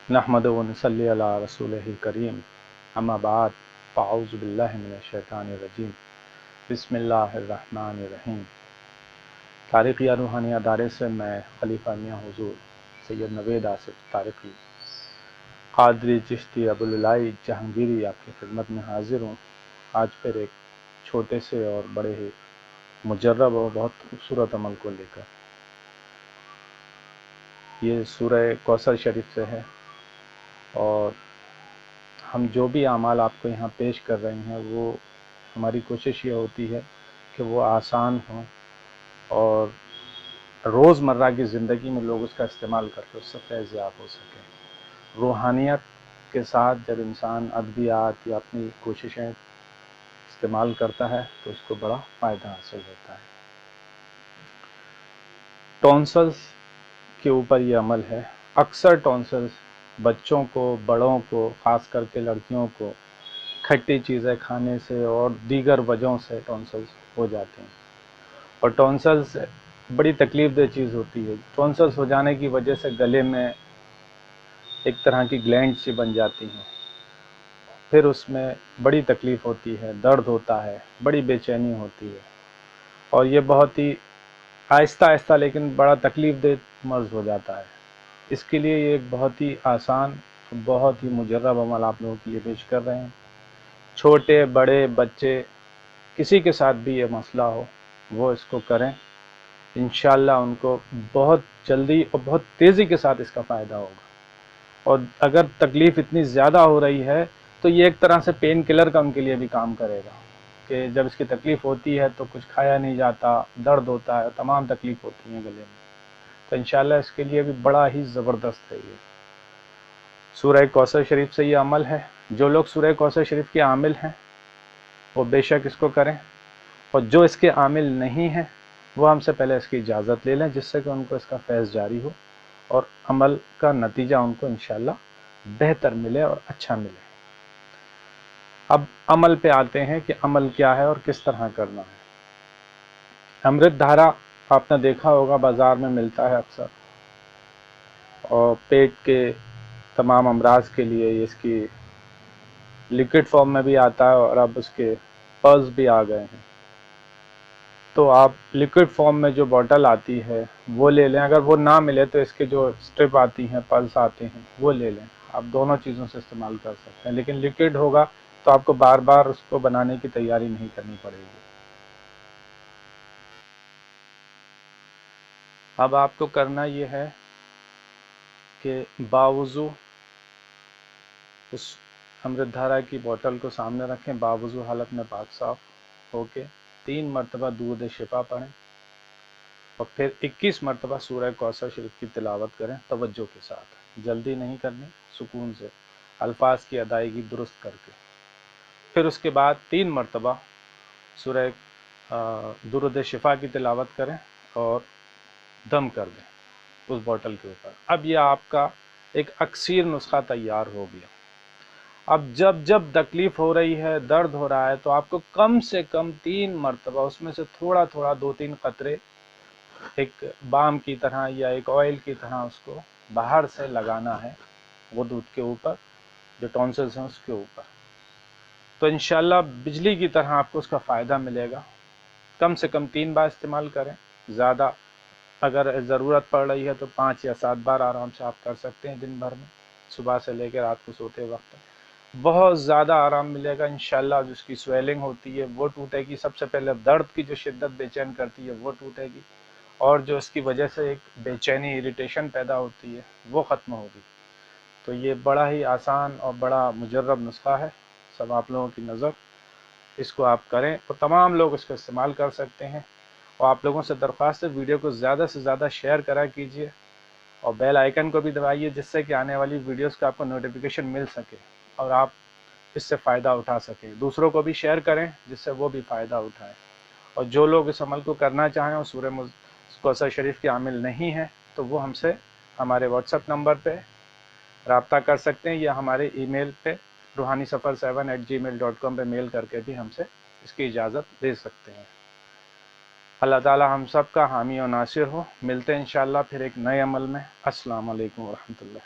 नहमदु व नसल्ली अला रसूलिहिल करीम अम्मा बाद फ़अऊज़ु बिल्लाहि मिनश्शैतानिर रजीम बिस्मिल्लाहिर्रहमानिर्रहीम। तारिक़िया रूहानिया दायरे से मैं खलीफा मियां हुज़ूर सैयद नवेद आसिफ तारिक़ी क़ादरी चिश्ती अबुल-इलाई जहांगीरी आपकी खिदमत में हाज़िर हूँ। आज फिर एक छोटे से और बड़े ही मुजर्रब और बहुत खूबसूरत अमल को लेकर। ये सूरह कौसर शरीफ से है और हम जो भी अमाल आपको यहाँ पेश कर रहे हैं वो हमारी कोशिश ये होती है कि वो आसान हों और रोज़मर्रा की ज़िंदगी में लोग उसका इस्तेमाल करके उससे फैज़ याब हो सकें। रूहानियत के साथ जब इंसान अद्वियात या अपनी कोशिशें इस्तेमाल करता है तो उसको बड़ा फ़ायदा हासिल होता है। टॉन्सल्स के ऊपर ये अमल है। अक्सर टॉन्सल्स बच्चों को, बड़ों को, ख़ास करके लड़कियों को खट्टी चीज़ें खाने से और दीगर वजहों से टॉन्सल्स हो जाते हैं और टॉन्सल्स बड़ी तकलीफ़देह चीज़ होती है। टॉन्सल्स हो जाने की वजह से गले में एक तरह की ग्लैंड सी बन जाती हैं, फिर उसमें बड़ी तकलीफ़ होती है, दर्द होता है, बड़ी बेचैनी होती है और ये बहुत ही आहिस्ता आहिस्ता लेकिन बड़ा तकलीफ़देह मर्ज़ हो जाता है। इसके लिए ये एक बहुत ही आसान, बहुत ही मुजर्रब अमल आप लोगों के लिए पेश कर रहे हैं। छोटे बड़े बच्चे किसी के साथ भी ये मसला हो वो इसको करें, इंशाअल्लाह उनको बहुत जल्दी और बहुत तेज़ी के साथ इसका फ़ायदा होगा। और अगर तकलीफ़ इतनी ज़्यादा हो रही है तो ये एक तरह से पेन किलर का उनके लिए भी काम करेगा कि जब इसकी तकलीफ़ होती है तो कुछ खाया नहीं जाता, दर्द होता है, तमाम तकलीफ़ होती हैं गले में, तो इंशाअल्लाह इसके लिए भी बड़ा ही ज़बरदस्त है ये। सूरह कौसर शरीफ से ये अमल है। जो लोग सूरह कौसर शरीफ के आमिल हैं वो बेशक इसको करें और जो इसके आमिल नहीं हैं वो हमसे पहले इसकी इजाज़त ले लें, जिससे कि उनको इसका फैज़ जारी हो और अमल का नतीजा उनको इंशाअल्लाह बेहतर मिले और अच्छा मिले। अब अमल पे आते हैं कि अमल क्या है और किस तरह करना है। अमृत धारा आपने देखा होगा बाज़ार में मिलता है अक्सर, और पेट के तमाम अमराज के लिए इसकी लिक्विड फॉर्म में भी आता है और अब उसके पर्स भी आ गए हैं। तो आप लिक्विड फॉर्म में जो बॉटल आती है वो ले लें, अगर वो ना मिले तो इसके जो स्ट्रिप आती हैं, पल्स आते हैं, वो ले लें। आप दोनों चीज़ों से इस्तेमाल कर सकते हैं, लेकिन लिक्विड होगा तो आपको बार बार उसको बनाने की तैयारी नहीं करनी पड़ेगी। अब आपको करना ये है कि बावुज़ू उस अमृत धारा की बोतल को सामने रखें, बावुज़ू हालत में पाक साफ होके 3 मरतबा दूध शिफा पढ़ें और फिर 21 मरतबा सूरह कौसर शरीफ की तिलावत करें तवज्जो के साथ, जल्दी नहीं करनी, सुकून से अल्फाज की अदायगी दुरुस्त करके। फिर उसके बाद 3 मरतबा सूरह दुरूद शिफा की तिलावत करें और दम कर दें उस बोतल के ऊपर। अब यह आपका एक अक्सीर नुस्खा तैयार हो गया। अब जब जब तकलीफ़ हो रही है, दर्द हो रहा है, तो आपको कम से कम 3 मरतबा उसमें से थोड़ा थोड़ा 2-3 कतरे एक बाम की तरह या एक ऑयल की तरह उसको बाहर से लगाना है वो दूध के ऊपर, जो टॉन्सिल्स हैं उसके ऊपर। तो इंशाल्लाह बिजली की तरह आपको उसका फ़ायदा मिलेगा। कम से कम 3 बार इस्तेमाल करें, ज़्यादा अगर ज़रूरत पड़ रही है तो 5 या 7 बार आराम से आप कर सकते हैं दिन भर में, सुबह से लेकर रात को सोते वक्त। बहुत ज़्यादा आराम मिलेगा इंशाल्लाह। जिसकी स्वेलिंग होती है वो टूटेगी, सबसे पहले दर्द की जो शिद्दत बेचैन करती है वो टूटेगी, और जो इसकी वजह से एक बेचैनी, इरिटेशन पैदा होती है वो ख़त्म होगी। तो ये बड़ा ही आसान और बड़ा मुजर्रब नुस्खा है, सब आप लोगों की नज़र, इसको आप करें और तमाम लोग इसको इस्तेमाल कर सकते हैं। और आप लोगों से दरख्वास्त है, वीडियो को ज़्यादा से ज़्यादा शेयर करा कीजिए और बेल आइकन को भी दबाइए, जिससे कि आने वाली वीडियोस का आपको नोटिफिकेशन मिल सके और आप इससे फ़ायदा उठा सकें। दूसरों को भी शेयर करें जिससे वो भी फ़ायदा उठाएं। और जो लोग इस अमल को करना चाहें और सूरह कौसर शरीफ के आमिल नहीं हैं तो वो हमसे हमारे व्हाट्सएप नंबर पे रब्ता कर सकते हैं या हमारे ईमेल पे ruhanisafar7@gmail.com पे मेल करके भी हमसे इसकी इजाज़त दे सकते हैं। अल्लाह ताला हम सब का हामी और नासिर हो। मिलते हैं इंशाअल्लाह फिर एक नए अमल में। अस्सलाम वालेकुम व रहमतुल्लाह।